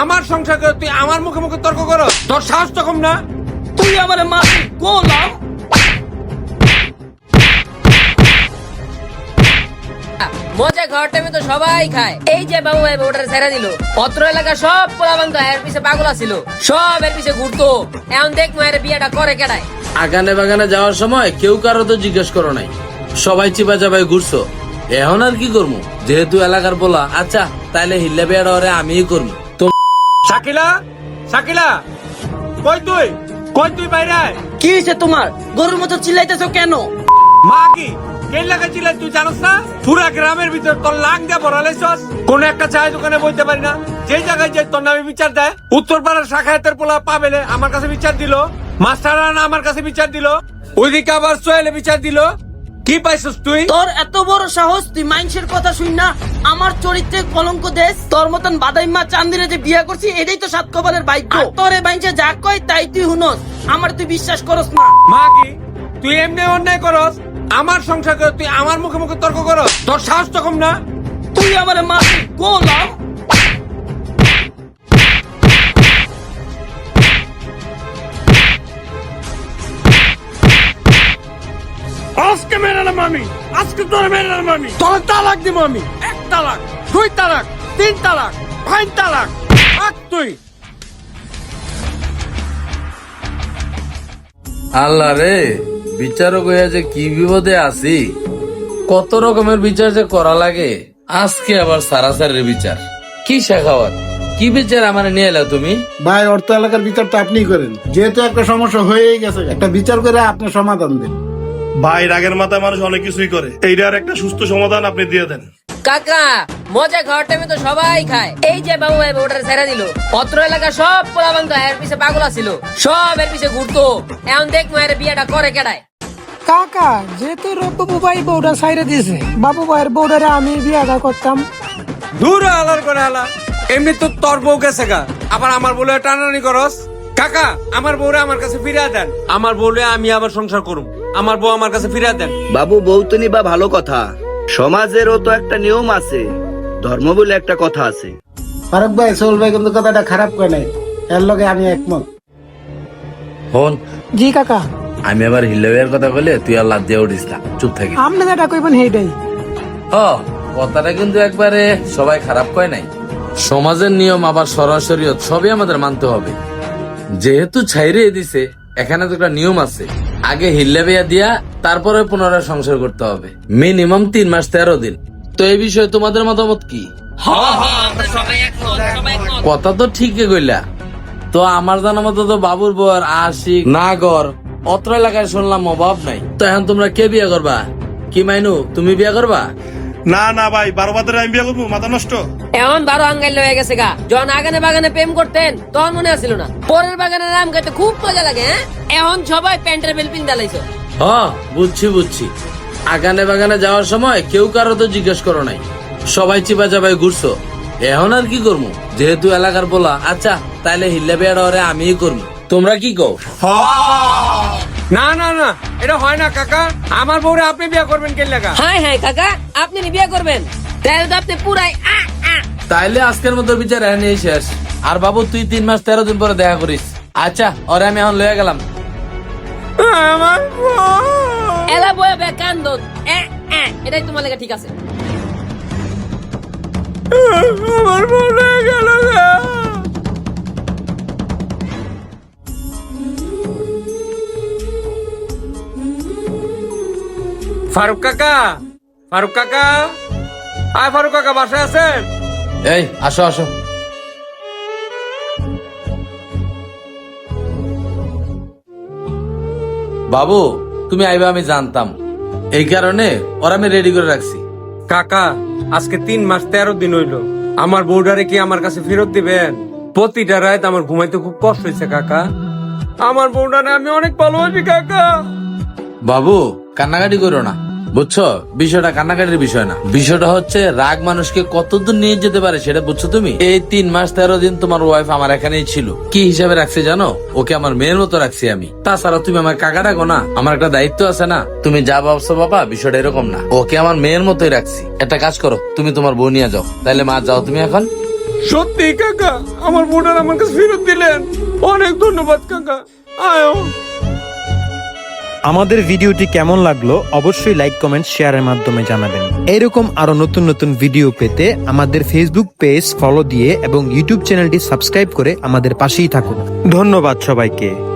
আমার সংসার করে তুই আমার মুখে মুখে তর্ক করো? তোর সাহস তো কম না? তুই আমার মারবি গোলাম। মজা খাওয়ার টাইমে তো সবাই খায়। এই যে বাবু ভাই বউটার ছেড়ে দিল, অত্র এলাকা সব পোলাবান তো এর পিছে পাগলা ছিল, সব এর পিছে ঘুরতো। এখন দেখ মায়ের বিয়েটা করে কেডায়। আগানে বাগানে যাওয়ার সময় কেউ কারো তো জিজ্ঞেস করো নাই, সবাই চিপা চাপাই ঘুরছো। এখন আর কি করবো, যেহেতু এলাকার বলা। আচ্ছা তাইলে হিল্লা বিয়াটা ওরে আমিই করবো। তো শাকিলা, শাকিলা, কই তুই? কই তুই বাইরে আয়। কি হয়েছে তোমার? গরুর মতো চিল্লাইতেছো কেন? মা কি কে লাগাইছিলেন তুই জানোস না? পুরা গ্রামের ভিতর তোর লাং দিয়ে ভরালাইছস। কোন একটা চায়ের দোকানে বইতে পারি না, যে জায়গায় যে তোর নামে বিচার দেয়। উত্তর পাড়ার শাখায়াতের পোলা পাবেলে আমার কাছে বিচার দিল, মাস্টাররা আমার কাছে বিচার দিল, ওইদিকে আবার সোহেলে বিচার দিল। কি পাইছস তুই? তোর এত বড় সাহস, তুই মাইন্সের কথা শুন না আমার চরিত্রে কলঙ্ক দেশ। তোর মতন বাদাইমা চান্দিরে যে বিয়ে করছি এটাই তো সাত কপালের ভাগ্য। তোরে মাইন্সে যা কয় তাই তুই হুনস, আমার তুই বিশ্বাস করস না। মা কি তুই এমনি অন্যায় করস? আমার সংসার করে তুই আমার মুখে মুখে তর্ক করস? তোর সাহস তো কম না? তুই আমার মারবি গোলাম। আজকে মেরালাম আমি, আজকে তোর মেরালাম আমি। তোর তালাক দিব আমি, 1 তালাক, 2 তালাক, 3 তালাক, 5 তালাক। তুই আল্লাহ রে, বিচারক হইয়া যে কি বিপদে আছি। কত রকমের বিচার যে করা লাগে। আজকে আবার সারাসারের বিচার। কি শেখাওয়াত, কি বিচার আমার নিয়ে এলা তুমি? ভাই অর্থ এলাকার বিচার তো আপনি করেন, যেহেতু একটা সমস্যা হয়েই গেছে, একটা বিচার করে আপনার সমাধান দেন। ভাই রাগের মাথায় মানুষ অনেক কিছুই করে, এইটার একটা সুস্থ সমাধান আপনি দিয়ে দেন। কাকা মজা খাওয়ার টাইমে তো সবাই খায়। এই যে বাবু ভাই বউটার ছেড়ে দিল, অত্র এলাকা সব পোলাবান তো এর পিছে পাগলা ছিল, সব এর পিছে ঘুরতো। এখন দেখ মায়ের বিয়েটা করে কেডায়। কাকা যেহেতু বাবু ভাই বউটা সাইরে দিয়েছে, বাবু ভাইয়ের বউটারে আমি বিয়াটা করতাম। দূর আলার করে আলা, এমনি তো তোর বউ গেছে গা, আবার আমার বলে টানানি করস। কাকা আমার বউরে আমার কাছে ফিরিয়ে দেন, আমার বউলে আমি আবার সংসার করুম। আমার বউ আমার কাছে ফিরিয়ে দেন। বাবু বউ তো নিবা ভালো কথা, সমাজেরও তো একটা নিয়ম আছে, ধর্ম বলে একটা কথা আছে। ফারুক ভাই, সোহেল ভাই কিন্তু কথাটা খারাপ করে নাই, এর লগে আমি একমত। হন, জি কাকা, আমি আবার হিল্লা বিয়ার কথা বলে তুই আর লাদ দিয়ে উঠিস না, চুপ থাকি। আপনি যেটা কইবেন সেইটাই। কথাটা কিন্তু একবারে সবাই খারাপ কয় নাই। সমাজের নিয়ম আবার সরাসরি সবই আমাদের মানতে হবে। যেহেতু ছাইরে দিছে, এখানে তো একটা নিয়ম আছে, আগে হিল্লা বিয়া দিয়া তারপরে পুনরায় সংসার করতে হবে, মিনিমাম 3 মাস 13 দিন। তো এই বিষয়ে তোমাদের মতামত কি? কথা তো ঠিকই কইলা। তো আমার জানা মতো তো বাবুর বউ আর আশিক নাগর অত্র এলাকায় শুনলাম অভাব নাই। তো এখন তোমরা কে বিয়ে করবা? কি মাইনু, তুমি বিয়ে করবা? না না ভাই, 12 বাজারে আমি বিয়ে করবো, মাথা নষ্ট। এখন 12 আঙ্গাইল হয়ে গেছে গা। যখন আগানে বাগানে প্রেম করতেন তখন মনে আসছিল না? পরের বাগানের আম খাইতে খুব মজা লাগে। হ্যাঁ, এখন সবাই প্যান্টের বেলপিং দালাইছো। বুঝছি বুঝছি। আগানে বাগানে যাওয়ার সময় কেউ কারো তো জিজ্ঞেস করো নাই, সবাই চিপা চাপাই ঘুরছো। এখন আর কি করবো, যেহেতু এলাকার বলা। আচ্ছা তাইলে হিল্লা বিয়াটা ওরে আমিই করবো। তোমরা কি কও? না না না, এটা হয় না কাকা। আমার বউরে আপনি বিয়ে করবেন কে লাগা? হাই হাই কাকা, আপনি নি বিয়ে করবেন? তাহলে তো আপনি পুরাই তাইলে আজকের মতো বিচার এখানেই শেষ। আর বাবু তুই 3 মাস 13 দিন পরে দেখা করিস। আচ্ছা ওরে আমি এখন লয়ে গেলাম। আমার এলা বয়ে বে কান্দন। এটাই তোমার লেগে ঠিক আছে। আমার বউরে গেল গা। ফারুক কাকা, ফারুক কাকা, আয় ফারুক কাকা, বাসায় আছেন? এই আসো আসো। বাবু তুমি আইবা আমি জানতাম, এই কারণে ওরা আমি রেডি করে রাখছি। কাকা আজকে 3 মাস 13 দিন হইলো, আমার বউডারে কি আমার কাছে ফেরত দিবেন? প্রতিটা রাত আমার ঘুমাইতে খুব কষ্ট হয়েছে কাকা। আমার বউডারে আমি অনেক ভালোবাসি কাকা। বাবু কান্নাকাটি করো না, বুঝছো? বিষয়টা কান্নাকাটির বিষয় না, বিষয়টা হচ্ছে রাগ মানুষকে কতদূর নিয়ে যেতে পারে সেটা বুঝছো তুমি? এই 3 মাস 13 দিন তোমার ওয়াইফ আমার এখানেই ছিল। কি হিসাবে রাখছি জানো? ওকে আমার মেয়ের মতো রাখছি আমি। তাছাড়া তুমি আমার কাকা ডাকো না, আমার একটা দায়িত্ব আছে না? তুমি যা ভাবছো বাবা, বিষয়টা এরকম না, ওকে আমার মেয়ের মতোই রাখছি। একটা কাজ করো, তুমি তোমার বউ নিয়ে যাও। তাইলে মা যাও তুমি এখন। সত্যি কাকা আমার বোর্ডার আমার কাছে ফেরত দিলেন, অনেক ধন্যবাদ কাকা। আয়ো। আমাদের ভিডিওটি কেমন লাগলো অবশ্যই লাইক কমেন্ট শেয়ারের মাধ্যমে জানাবেন। এরকম আরো নতুন নতুন ভিডিও পেতে আমাদের ফেসবুক পেজ ফলো দিয়ে এবং ইউটিউব চ্যানেলটি সাবস্ক্রাইব করে আমাদের পাশেই থাকুন। ধন্যবাদ সবাইকে।